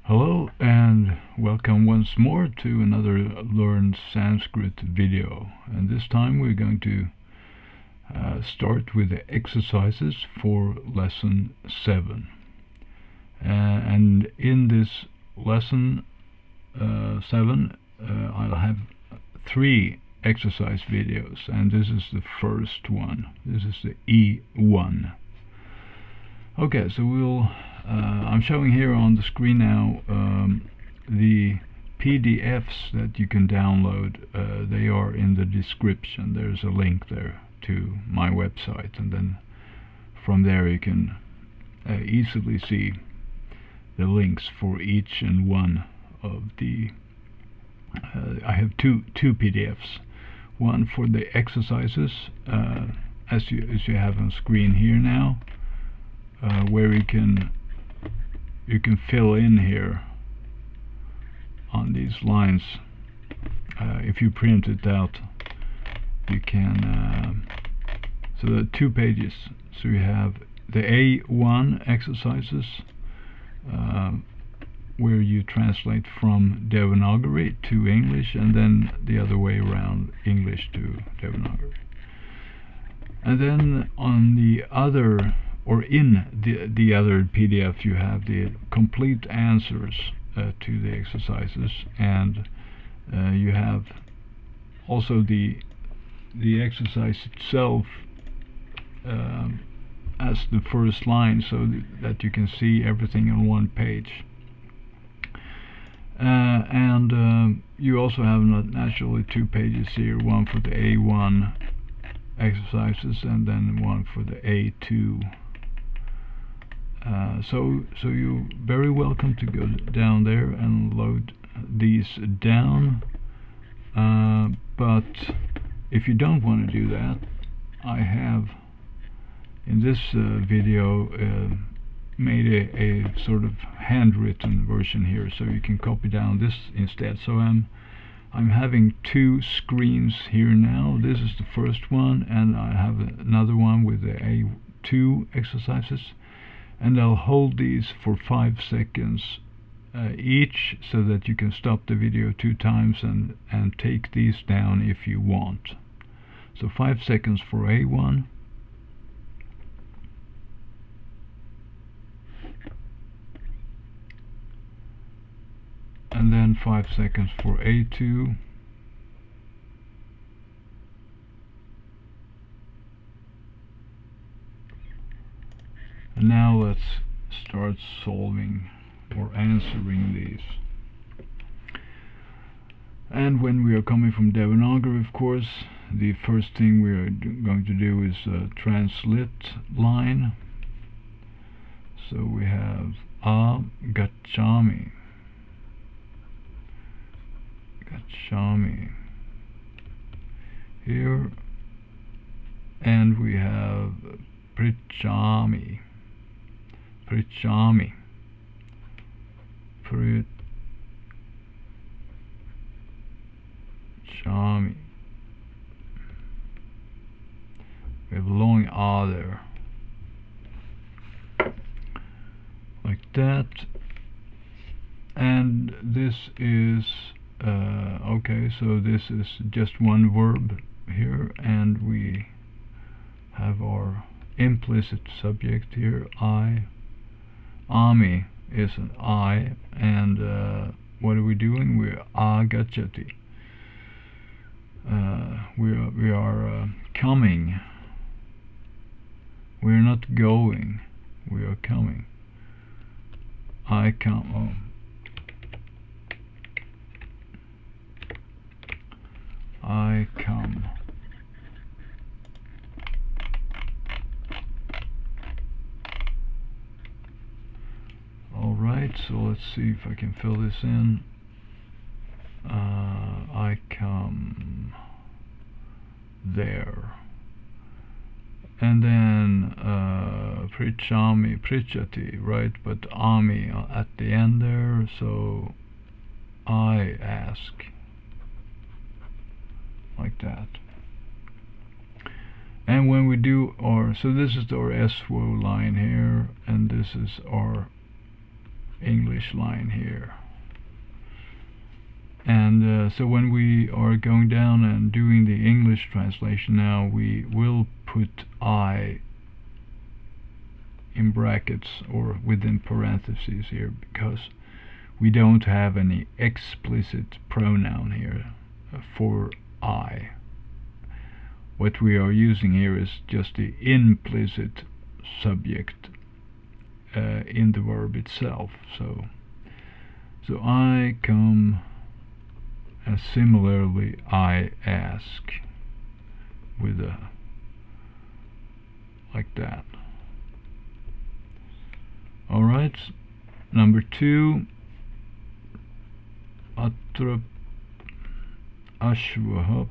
Hello and welcome once more to another Learn Sanskrit video, and this time we're going to start with the exercises for lesson 7, and in this lesson 7 I'll have 3 exercise videos, and this is the first one. This is the E1. Okay, so I'm showing here on the screen now the PDFs that you can download. They are in the description. There's a link there to my website, and then from there you can easily see the links for each and one of the I have two PDFs. One for the exercises, as you have on screen here now, where you can fill in here on these lines. If you print it out, you can so there are 2 pages. So you have the A1 exercises, where you translate from Devanagari to English, and then the other way around, English to Devanagari. And then on the other, or in the other PDF, you have the complete answers to the exercises, and you have also the exercise itself as the first line, so that you can see everything on one page. And you also have naturally 2 pages here, one for the A1 exercises and then one for the A2. So you're very welcome to go down there and load these down, but if you don't want to do that, I have in this video made a sort of handwritten version here, so you can copy down this instead. So I'm having 2 screens here now. This is the first one, and I have another one with the A2 exercises, and I'll hold these for 5 seconds each, so that you can stop the video 2 times and take these down if you want. So 5 seconds for A1, and then 5 seconds for A2, and now let's start solving or answering these. And when we are coming from Devanagari, of course, the first thing we are going to do is translate line. So we have gacchami, here, and we have prichami, we have a long A there, like that. And this is okay, so this is just one verb here, and we have our implicit subject here, I. Ami is an I, and what are we doing? We're agacchati. We are coming. We are not going. We are coming. I come. I come. Alright, so let's see if I can fill this in. I come there. And then prichati, right? But ami at the end there, so I ask. Like that. And when we do our, so this is our eswo line here, and this is our English line here. And so when we are going down and doing the English translation now, we will put I in brackets or within parentheses here, because we don't have any explicit pronoun here for I. What we are using here is just the implicit subject in the verb itself. So I come, and similarly I ask, with a like that. All right, number 2, atra ashvaha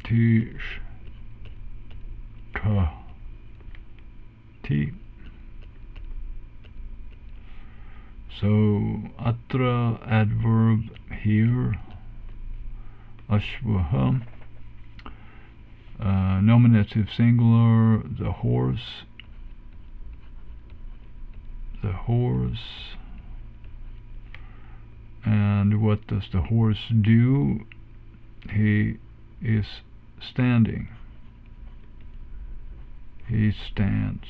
tish ta ti. So atra adverb here, ashvaha, nominative singular, the horse, and what does the horse do? He is standing. He stands.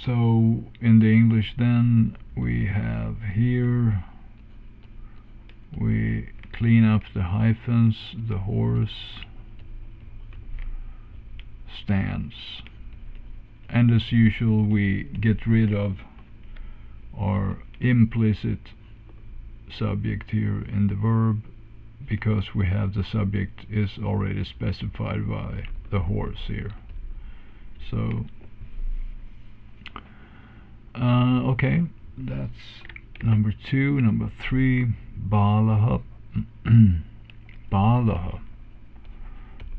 So in the English then, we have here, we clean up the hyphens, the horse stands. And as usual, we get rid of our implicit subject here in the verb, because we have the subject is already specified by the horse here. So okay, that's number 2. Number 3, balaha.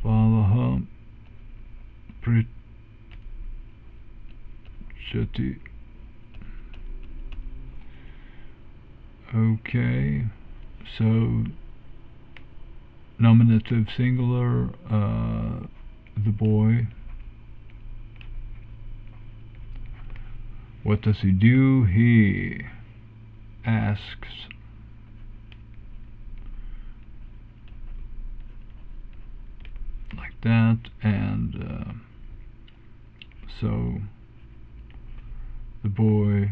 Balaha prichati. Okay, so nominative singular, the boy. What does he do? He asks. Like that, and so the boy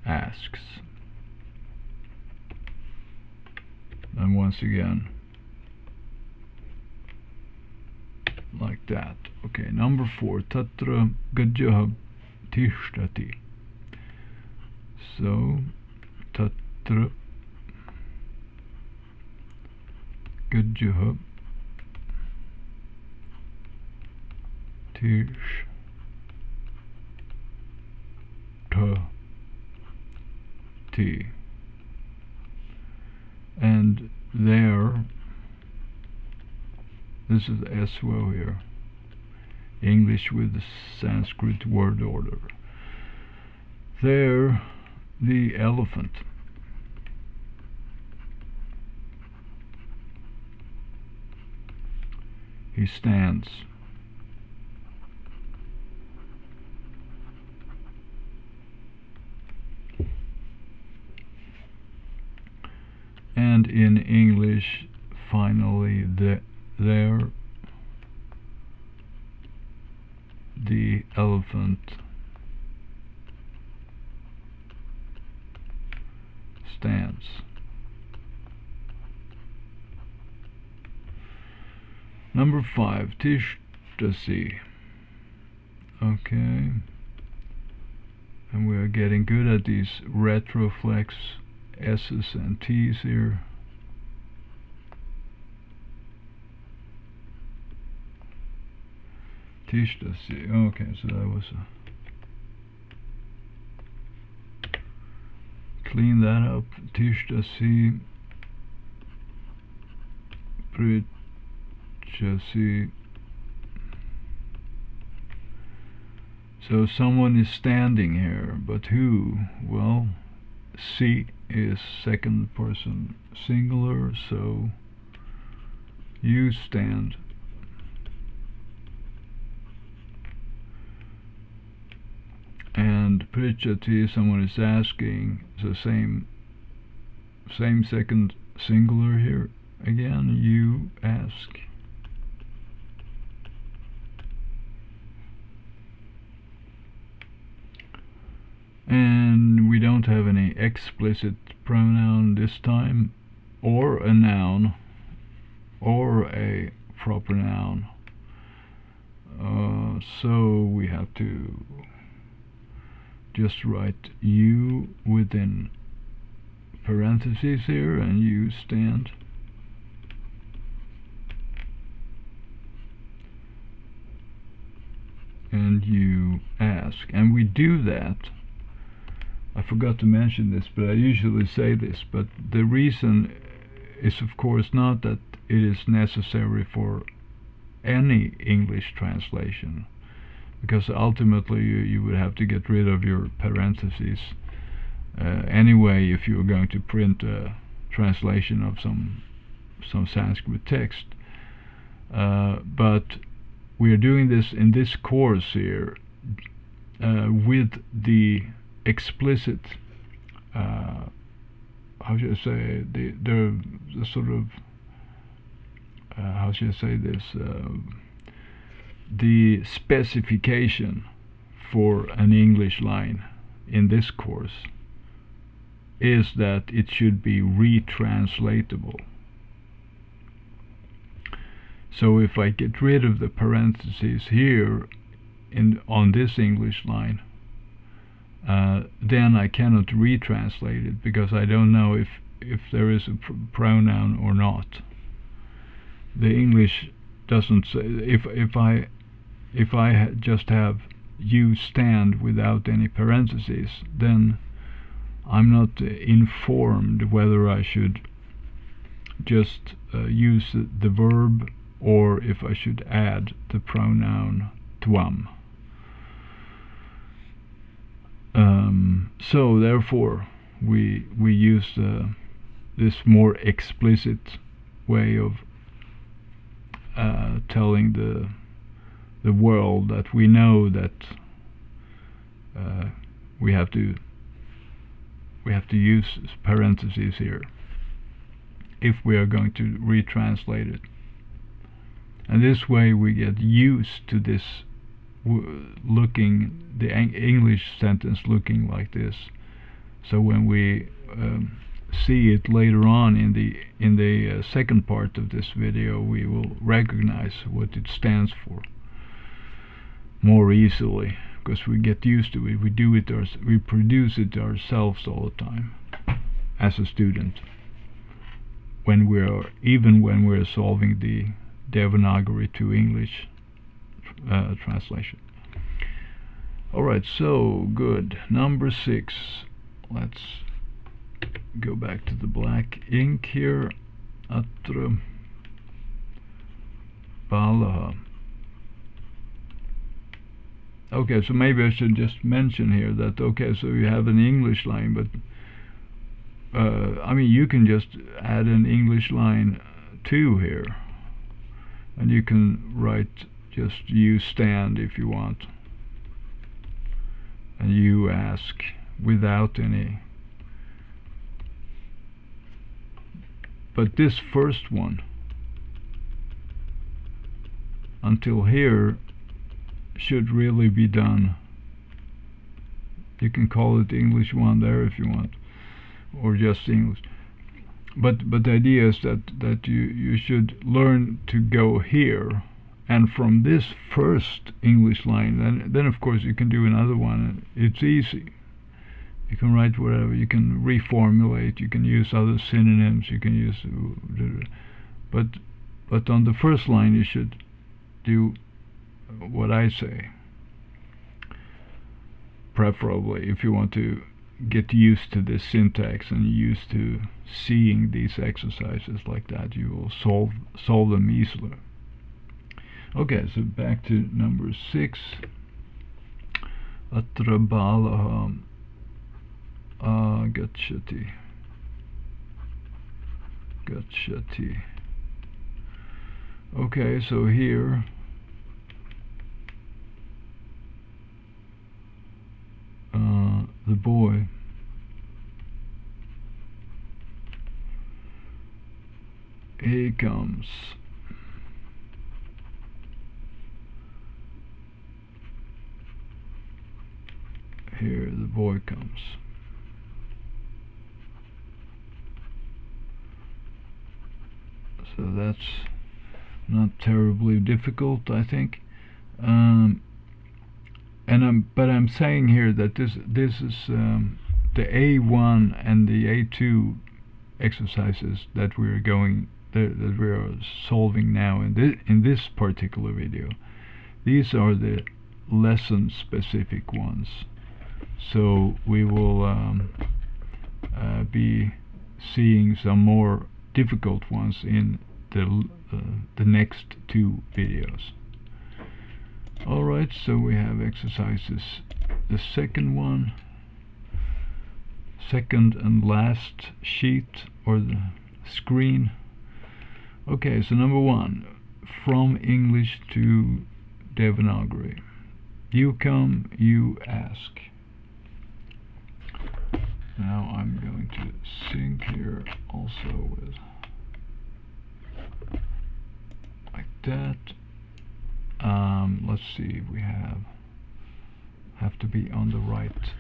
asks. And once again, like that. Okay, number 4, tatra gajah tishtati. So tatra gajah tishtati. And there, this is eswo here, English with the Sanskrit word order. There, the elephant. He stands. And in English, finally, there, the elephant stands. Number 5, tishtasi. Okay, and we are getting good at these retroflex S's and T's here. Tishtasi. Okay, so that was clean that up. Tishtasi prichasi. So someone is standing here, but who? Well, C is second person singular, so you stand. And pritchati, someone is asking, so same second singular here. Again, you ask. And we don't have any explicit pronoun this time, or a noun, or a proper noun. So we have to just write you within parentheses here, and you stand. And you ask. And we do that. I forgot to mention this, but I usually say this, but the reason is of course not that it is necessary for any English translation, because ultimately you would have to get rid of your parentheses anyway if you were going to print a translation of some Sanskrit text. But we are doing this in this course here with the explicit, how should I say, the sort of, how should I say this, the specification for an English line in this course is that it should be retranslatable. So if I get rid of the parentheses here on this English line, then I cannot retranslate it, because I don't know if there is a pronoun or not. The English doesn't say. If I just have you stand without any parentheses, then I'm not informed whether I should just use the verb or if I should add the pronoun twam. So therefore we use this more explicit way of telling the world that we know that we have to use parentheses here if we are going to retranslate it. And this way we get used to this looking, the English sentence looking like this. So when we see it later on in the second part of this video, we will recognize what it stands for more easily, because we get used to it. We do it we produce it ourselves all the time as a student, when we're solving the Devanagari to English translation. Alright, so good. Number 6. Let's go back to the black ink here. Atra Balaha. Okay, so maybe I should just mention here that, okay, so you have an English line, but I mean, you can just add an English line too here, and you can write just you stand if you want, and you ask without any. But this first one, until here, should really be done. You can call it English 1 there if you want, or just English. But the idea is that you should learn to go here, and from this first English line, then of course you can do another one. It's easy. You can write whatever. You can reformulate. You can use other synonyms. You can use, but on the first line you should do what I say, preferably if you want to get used to this syntax and used to seeing these exercises like that. You will solve them easily. Okay, so back to number 6. Atra balaha gacchati. Gacchati. Okay, so here the boy he comes. Here the boy comes. So that's not terribly difficult, I think. But I'm saying here that this is the A1 and the A2 exercises that we are solving now in this particular video. These are the lesson specific ones. So we will be seeing some more difficult ones in the next two videos. Alright, so we have exercises. The second and last sheet or the screen. Okay, so number 1, from English to Devanagari. You come, you ask. Now I'm going to sync here also with like that. Let's see, we have to be on the right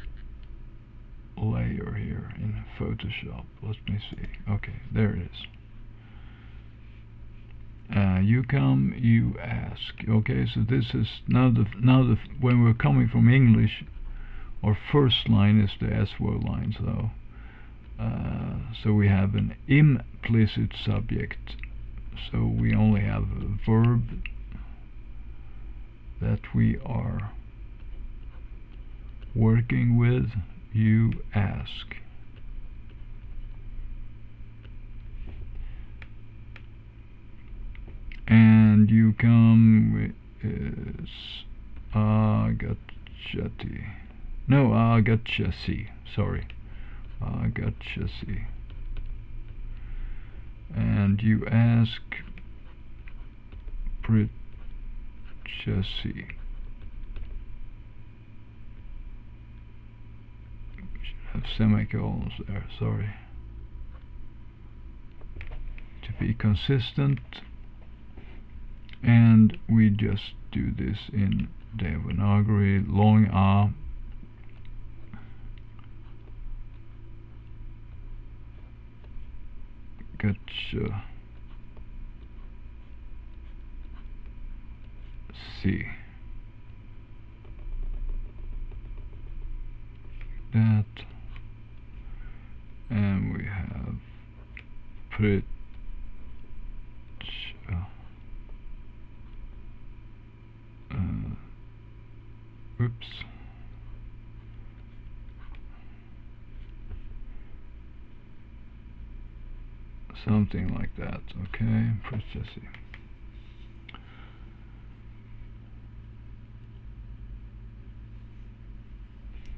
layer here in Photoshop. Let me see. Okay, there it is. You come, you ask. Okay, so this is now when we're coming from English, our first line is the eswo line. So we have an implicit subject. So we only have a verb that we are working with. You ask. And you come is agacchati. No, agacchasi. Sorry, agacchasi. And you ask pritchasi. Should have semicolons there. Sorry. To be consistent. And we just do this in Devanagari, long A. Gotcha. C. That. And we have put. Oops. Something like that, okay? Processing.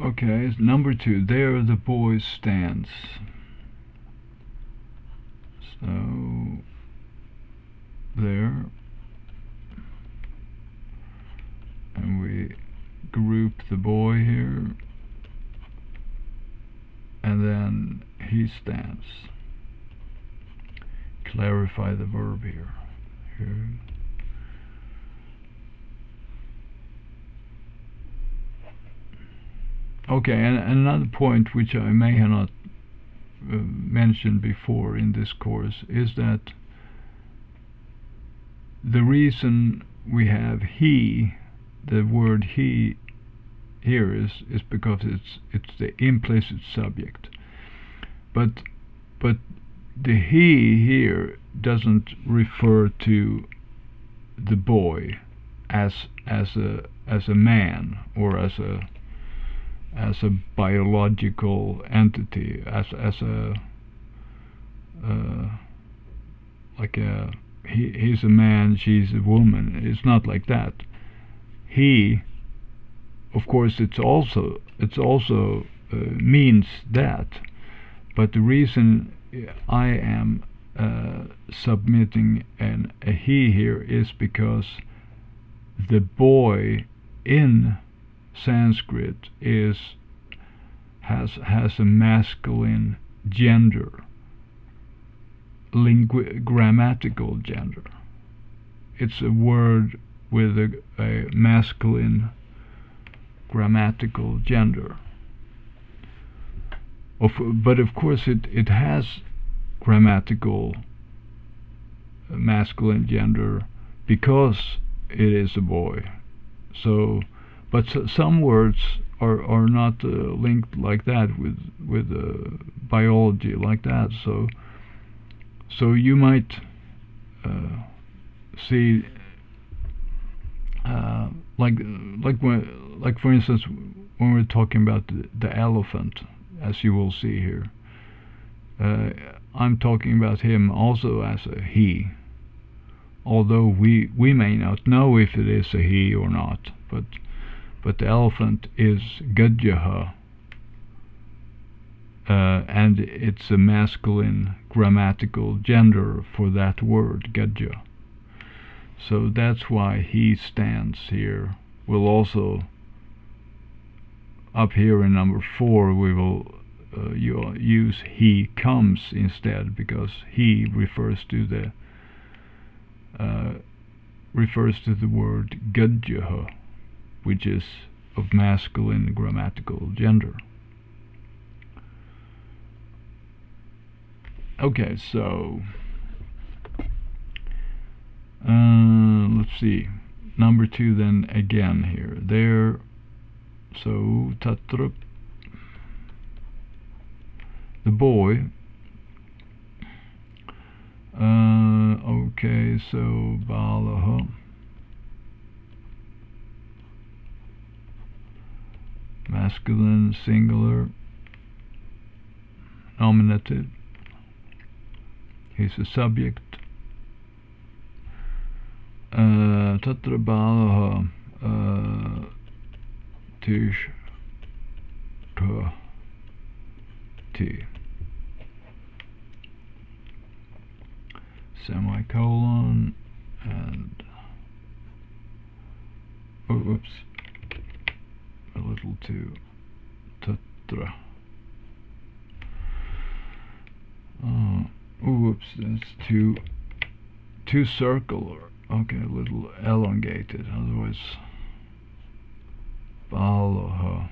Okay, number 2. There the boy stands. So there. And we group the boy here, and then he stands. Clarify the verb here. Okay, and another point which I may have not mentioned before in this course is that the reason we have he, the word he here is because it's the implicit subject, but the he here doesn't refer to the boy as a man or as a biological entity, as a like a he's a man, she's a woman. It's not like that. He of course, it's also means that, but the reason I am submitting a he here is because the boy in Sanskrit has a masculine gender, grammatical gender. It's a word with a masculine grammatical gender. But of course it has grammatical masculine gender because it is a boy. So, but some words are not linked like that with biology like that. So you might see like for instance when we're talking about the elephant, as you will see here, I'm talking about him also as a he, although we may not know if it is a he or not, but the elephant is Gajah, and it's a masculine grammatical gender for that word, Gajah. So that's why he stands here. We'll also, up here in number 4, we will use he comes instead, because he refers to the word Gajah, which is of masculine grammatical gender. Okay, so let's see. Number 2 then again here. There. So tatra, the boy. Okay, so balaha. Masculine, singular, nominative. He's a subject. Tatra balaha tish ta ti. Semicolon and oops, a little too tatra. Oops, that's too circular. Okay, a little elongated. Otherwise, balaha.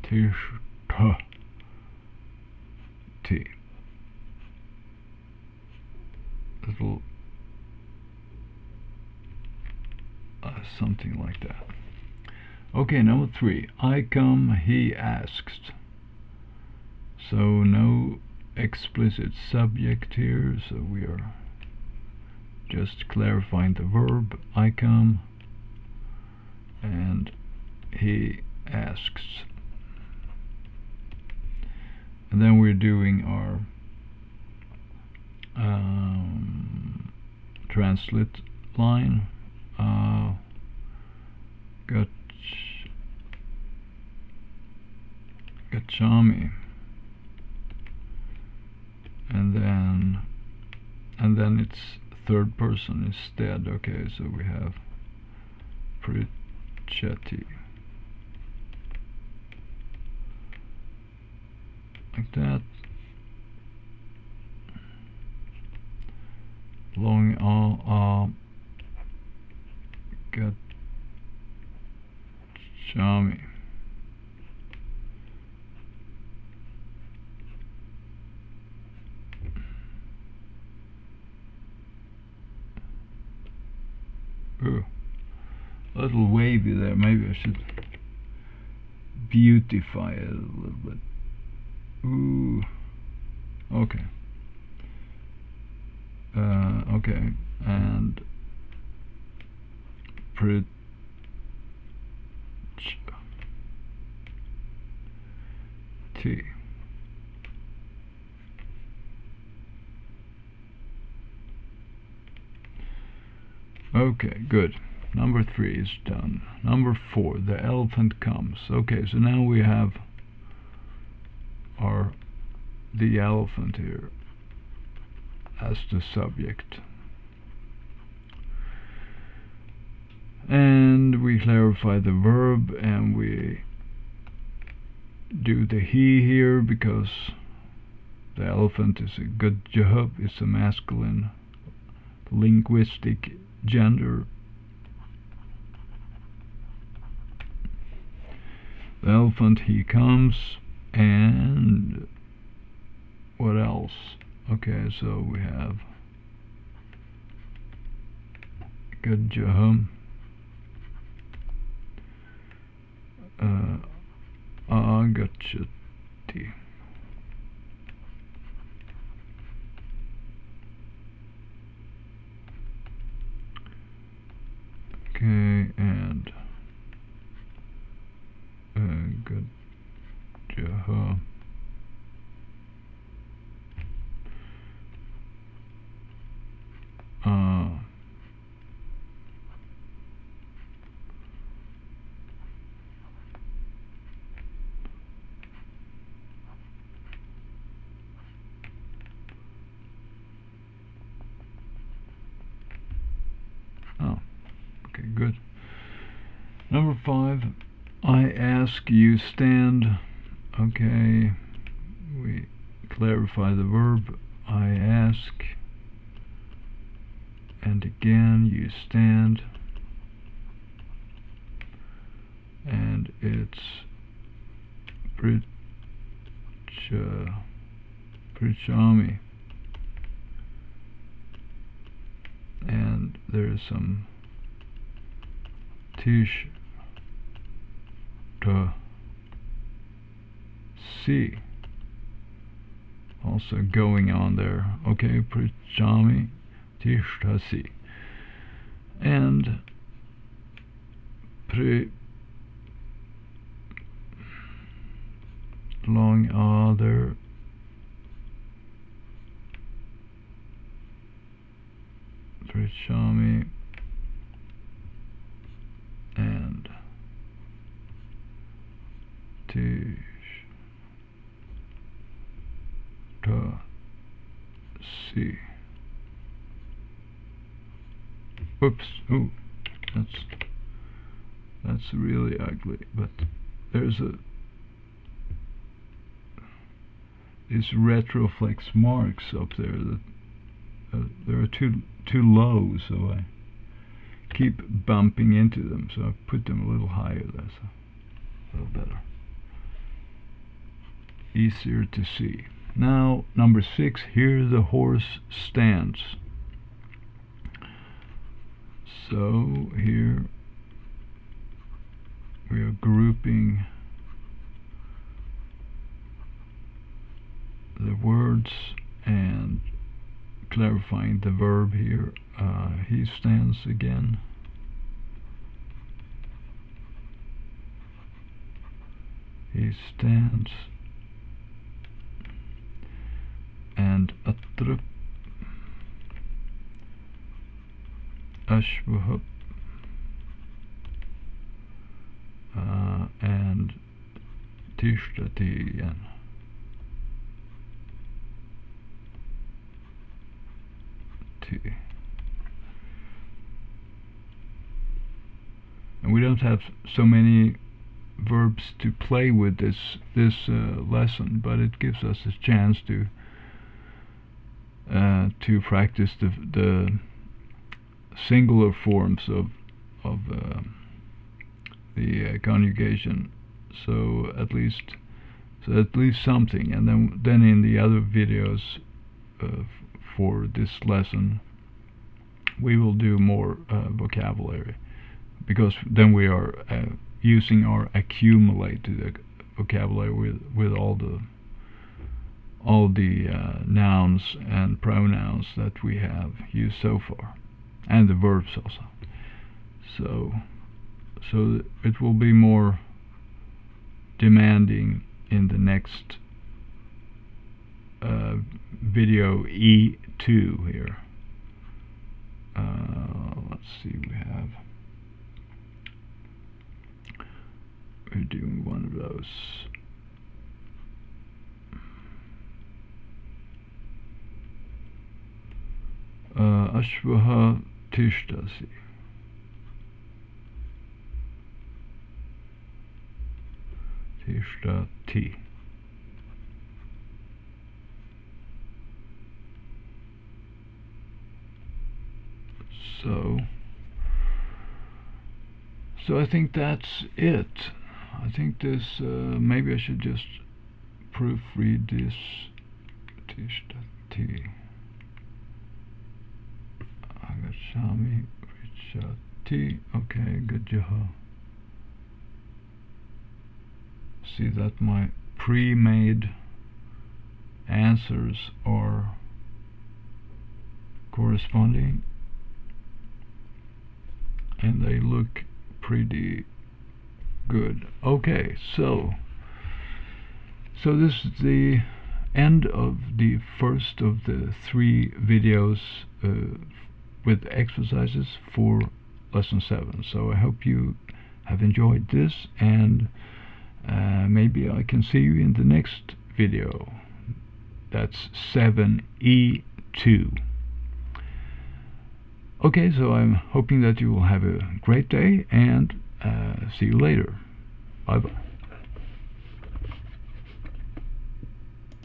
Tishta T. Little something like that. Okay, number 3. I come, he asks. So no explicit subject here, so we are just clarifying the verb I come and he asks. And then we're doing our translate line. Gachami, and then it's third person instead. Okay, so we have Prichati, like that. Long Gachami. Ooh, a little wavy there. Maybe I should beautify it a little bit. Ooh, okay. Okay, and T. Okay, good. Number 3 is done. Number 4, the elephant comes. Okay, so now we have the elephant here as the subject. And we clarify the verb, and we do the he here because the elephant is a good job. It's a masculine linguistic gender. The elephant, he comes, and what else? Okay, so we have good job. Agachati. Okay, and good job. Okay, good. Number 5, I ask, you stand. Okay, we clarify the verb, I ask, and again you stand, and it's Prichami, and there is some tish to see also going on there. Okay, Prichami tishtasi, and long other Prichami, and tish to see. Whoops! Ooh, that's really ugly. But there's these retroflex marks up there that there are too low, so I keep bumping into them. So I put them a little higher. That's a little better, easier to see. Now, number 6. Here the horse stands. So here we are grouping the words and clarifying the verb here. He stands again. He stands. And atrup ashvah, and tishtati again. And we don't have so many verbs to play with this lesson, but it gives us a chance to practice the singular forms of the conjugation. So at least something, and then in the other videos for this lesson we will do more vocabulary, because then we are using our accumulated vocabulary with all the nouns and pronouns that we have used so far, and the verbs also. So it will be more demanding in the next video E2 here. Let's see, we're doing one of those. Ashvaha tishtasi. Tishtati. So I think that's it. I think this, maybe I should just proofread this. Tishtati. Agachami Richati. Okay, good job. See that my pre-made answers are corresponding, and they look pretty good. Okay, so this is the end of the first of the 3 videos with exercises for lesson 7. So I hope you have enjoyed this, and maybe I can see you in the next video. That's 7E2. Okay, so I'm hoping that you will have a great day, and see you later. Bye bye.